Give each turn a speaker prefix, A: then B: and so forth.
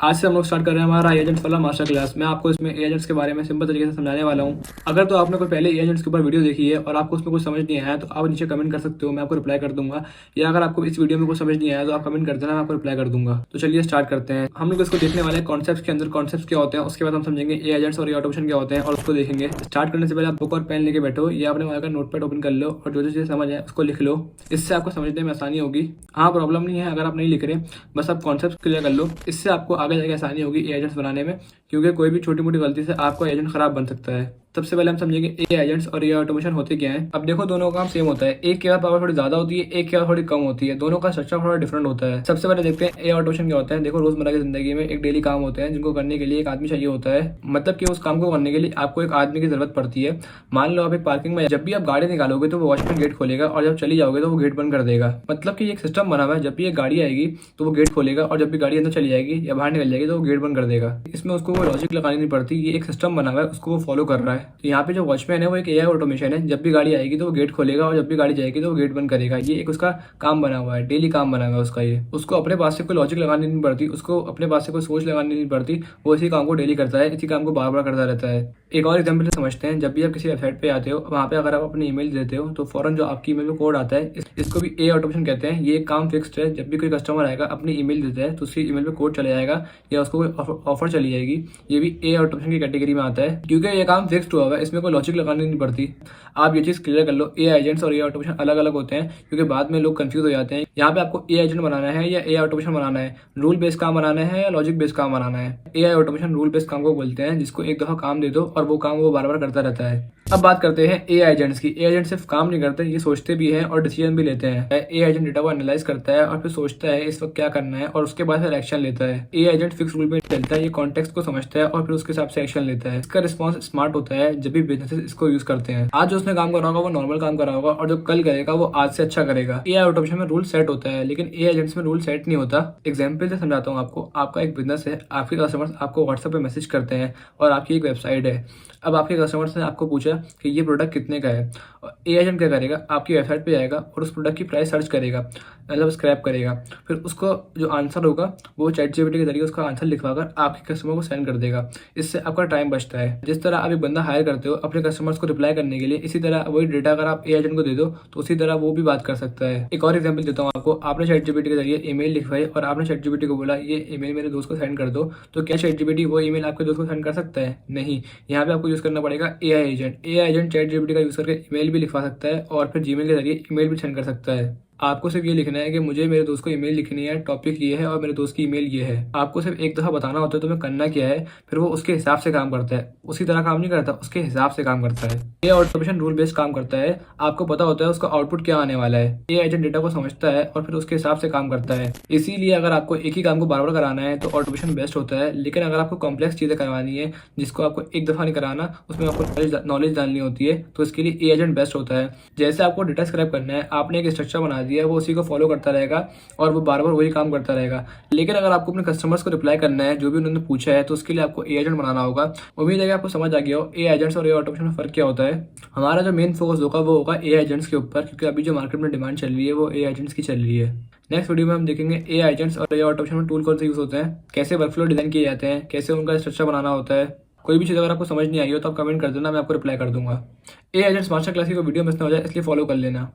A: आज से हम लोग स्टार्ट कर रहे हैं हमारा एजेंट्स वाला मास्टर क्लास। मैं आपको इसमें एजेंट्स के बारे में सिंपल तरीके से समझाने वाला हूँ। अगर तो आपने कोई पहले एजेंट्स के ऊपर वीडियो देखी है और आपको उसमें कुछ समझ नहीं आया है तो आप नीचे कमेंट कर सकते हो, मैं आपको रिप्लाई कर दूंगा। या अगर आपको इस वीडियो में कुछ समझ नहीं आया तो आप कमेंट कर देना, मैं आपको रिप्लाई कर दूंगा। तो चलिए स्टार्ट करते हैं। हम लोग इसको देखने वाले हैं कॉन्सेप्ट के अंदर कॉन्सेप्ट क्या होते हैं, उसके बाद हम समझेंगे ए एजेंट्स और ए ऑटोमेशन क्या होते हैं और उसको देखेंगे। स्टार्ट करने से पहले आप बुक और पेन लेके बैठो या अपने वहाँ का नोटपैड ओपन कर लो और जो जो चीज़ें समझ है उसको लिख लो। इससे आपको समझने में आसानी होगी। हाँ, प्रॉब्लम नहीं है अगर आप नहीं लिख रहे, बस आप कॉन्सेप्ट क्लियर कर लो। इससे आपको आगे जाके आसानी होगी एजेंट्स बनाने में, क्योंकि कोई भी छोटी मोटी गलती से आपका एजेंट खराब बन सकता है। सबसे पहले हम समझेंगे ए एजेंट्स और ए ऑटोमेशन होते क्या है। अब देखो, दोनों का काम सेम होता है। एक की पावर थोड़ी ज्यादा होती है, एक की थोड़ी कम होती है। दोनों का स्ट्रक्चर थोड़ा डिफरेंट होता है। सबसे पहले देखते हैं ए ऑटोमेशन क्या होता है। देखो, रोजमर्रा की जिंदगी में एक डेली काम होते हैं जिनको करने के लिए एक आदमी चाहिए होता है। मतलब कि उस काम को करने के लिए आपको एक आदमी की जरूरत पड़ती है। मान लो आप एक पार्किंग में जब भी आप गाड़ी निकालोगे तो वो वॉचमैन गेट खोलेगा और जब चली जाओगे तो वो गेट बंद कर देगा। मतलब कि एक सिस्टम बना हुआ है, जब भी एक गाड़ी आएगी तो वो गेट खोलेगा और जब भी गाड़ी अंदर चली जाएगी या बाहर निकल जाएगी तो वो गेट बंद कर देगा। इसमें उसको कोई लॉजिक लगानी नहीं पड़ती, ये एक सिस्टम बना हुआ है, उसको वो फॉलो कर रहा है। तो यहाँ पे जो वॉचमैन है वो एक एआई ऑटोमेशन है। जब भी गाड़ी आएगी तो वो गेट खोलेगा और जब भी गाड़ी जाएगी तो वो गेट बंद करेगा। ये एक उसका काम बना हुआ है, डेली काम बना हुआ है उसका। ये उसको अपने पास से कोई लॉजिक लगानी नहीं पड़ती, उसको अपने पास से कोई सोच लगानी नहीं पड़ती। वो इसी काम को डेली करता है, इसी काम को बार बार करता रहता है। एक और एग्जाम्पल समझते हैं। जब भी आप किसी वेबसाइट पे आते हो, वहाँ पे अगर आप अपनी ईमेल देते हो तो फौरन जो आपकी ईमेल में कोड आता है, इसको भी ए ऑटोमेशन कहते हैं। ये एक काम फिक्स्ड है। जब भी कोई कस्टमर आएगा अपनी ईमेल देता है तो उसकी ईमेल पे कोड चला जाएगा या उसको कोई ऑफर चली जाएगी। ये भी ए ऑटोमेशन की कैटेगरी में आता है, क्योंकि ये काम फिक्स्ड हुआ है, इसमें कोई लॉजिक लगानी नहीं पड़ती। आप ये चीज क्लियर कर लो, ए एजेंट्स और ए ऑटोमेशन अलग अलग होते हैं, क्योंकि बाद में लोग कंफ्यूज हो जाते हैं। यहाँ पे आपको ए एजेंट बनाना है या ए ऑटोमेशन बनाना है, रूल बेस्ड काम बनाना है या लॉजिक बेस्ड काम बनाना है। ए ऑटोमेशन रूल बेस्ड काम को बोलते हैं, जिसको एक दफा काम दे दो और वो काम वो बार बार करता रहता है। अब बात करते हैं ए एजेंट्स की। ए एजेंट सिर्फ काम नहीं करते, ये सोचते भी हैं और डिसीजन भी लेते हैं। ए एजेंट डेटा को एनालाइज करता है और फिर सोचता है इस वक्त क्या करना है और उसके बाद फिर एक्शन लेता है। ए एजेंट फिक्स रूल पे चलता है, ये कॉन्टेक्स्ट को समझता है और फिर उसके हिसाब से एक्शन लेता है। इसका रिस्पॉन्स स्मार्ट होता है जब भी बिजनेसेस इसको यूज करते हैं। आज जो उसने काम करा होगा वो नॉर्मल काम करा होगा और जो कल करेगा वो आज से अच्छा करेगा। ए ऑटोमेशन में रूल सेट होता है, लेकिन ए एजेंट्स में रूल सेट नहीं होता। एग्जाम्पल से समझाता हूँ आपको। आपका एक बिजनेस है, आपके कस्टमर्स आपको व्हाट्सएप पे मैसेज करते हैं और आपकी एक वेबसाइट है। अब आपके कस्टमर्स ने आपको पूछा कि ये प्रोडक्ट कितने का है। ए एजेंट क्या करेगा, आपकी वेबसाइट पे जाएगा और उस प्रोडक्ट की प्राइस सर्च करेगा, मतलब स्क्रैप करेगा। फिर उसको जो आंसर होगा वो चैटजीपीटी के जरिए उसका आंसर लिखवाकर आपके कस्टमर को सेंड कर देगा। इससे आपका टाइम बचता है। जिस तरह आप एक बंदा हायर करते हो अपने कस्टमर्स को रिप्लाई करने के लिए, इसी तरह वही डेटा अगर आप ए एजेंट को दे दो तो उसी तरह वो भी बात कर सकता है। एक और एग्जाम्पल देता हूँ आपको। आपने चैटजीपीटी के जरिए ईमेल लिखवाई और आपने चैटजीपीटी को बोला ये ईमेल मेरे दोस्त को सेंड कर दो, तो क्या चैटजीपीटी वो ईमेल आपके दोस्त को सेंड कर सकता है? नहीं। यहाँ पे आपको यूज करना पड़ेगा AI agent. AI agent ChatGPT का यूज करके ईमेल भी लिखवा सकता है और फिर जीमेल के जरिए ईमेल भी सेंड कर सकता है। आपको सिर्फ ये लिखना है कि मुझे मेरे दोस्त को ईमेल लिखनी है, टॉपिक ये है और मेरे दोस्त की ईमेल ये है। आपको सिर्फ एक दफा बताना होता है तुम्हें करना क्या है, फिर वो उसके हिसाब से काम करता है। उसी तरह काम नहीं करता, उसके हिसाब से काम करता है। ये ऑटोमेशन रूल बेस्ड काम करता है। आपको पता होता है उसका आउटपुट क्या आने वाला है। ये एजेंट डेटा को समझता है और फिर उसके हिसाब से काम करता है। इसीलिए अगर आपको एक ही काम को बार बार कराना है तो ऑटोमेशन बेस्ट होता है। लेकिन अगर आपको कॉम्प्लेक्स चीजें करवानी है जिसको आपको एक दफा नहीं कराना, उसमें आपको नॉलेज डालनी होती है, तो इसके लिए ए एजेंट बेस्ट होता है। जैसे आपको डेटा स्क्रैप करना है, आपने एक स्ट्रक्चर बना दिया, वो उसी को फॉलो करता रहेगा और वो बार बार वही काम करता रहेगा। लेकिन अगर आपको अपने कस्टमर्स को रिप्लाई करना है जो भी उन्होंने पूछा है, तो उसके लिए आपको ए एजेंट बनाना होगा। उम्मीद है कि आपको समझ आ गया हो ए एजेंट्स और ए ऑटोमेशन में फर्क क्या होता है। हमारा जो मेन फोकस होगा वो होगा ए एजेंट्स के ऊपर, क्योंकि अभी जो मार्केट में डिमांड चल रही है वो ए एजेंट्स की चल रही है। नेक्स्ट वीडियो में हम देखेंगे ए एजेंट्स और ए ऑटोमेशन में टूल कौन से यूज होते हैं, कैसे वर्कफ्लो डिजाइन किए जाते हैं, कैसे उनका स्ट्रक्चर बनाना होता है। कोई भी चीज़ अगर आपको समझ नहीं आई हो तो आप कमेंट कर देना, मैं आपको रिप्लाई कर दूंगा। ए एजेंट्स मास्टर क्लास की कोई वीडियो मिस ना हो जाए इसलिए फॉलो कर लेना।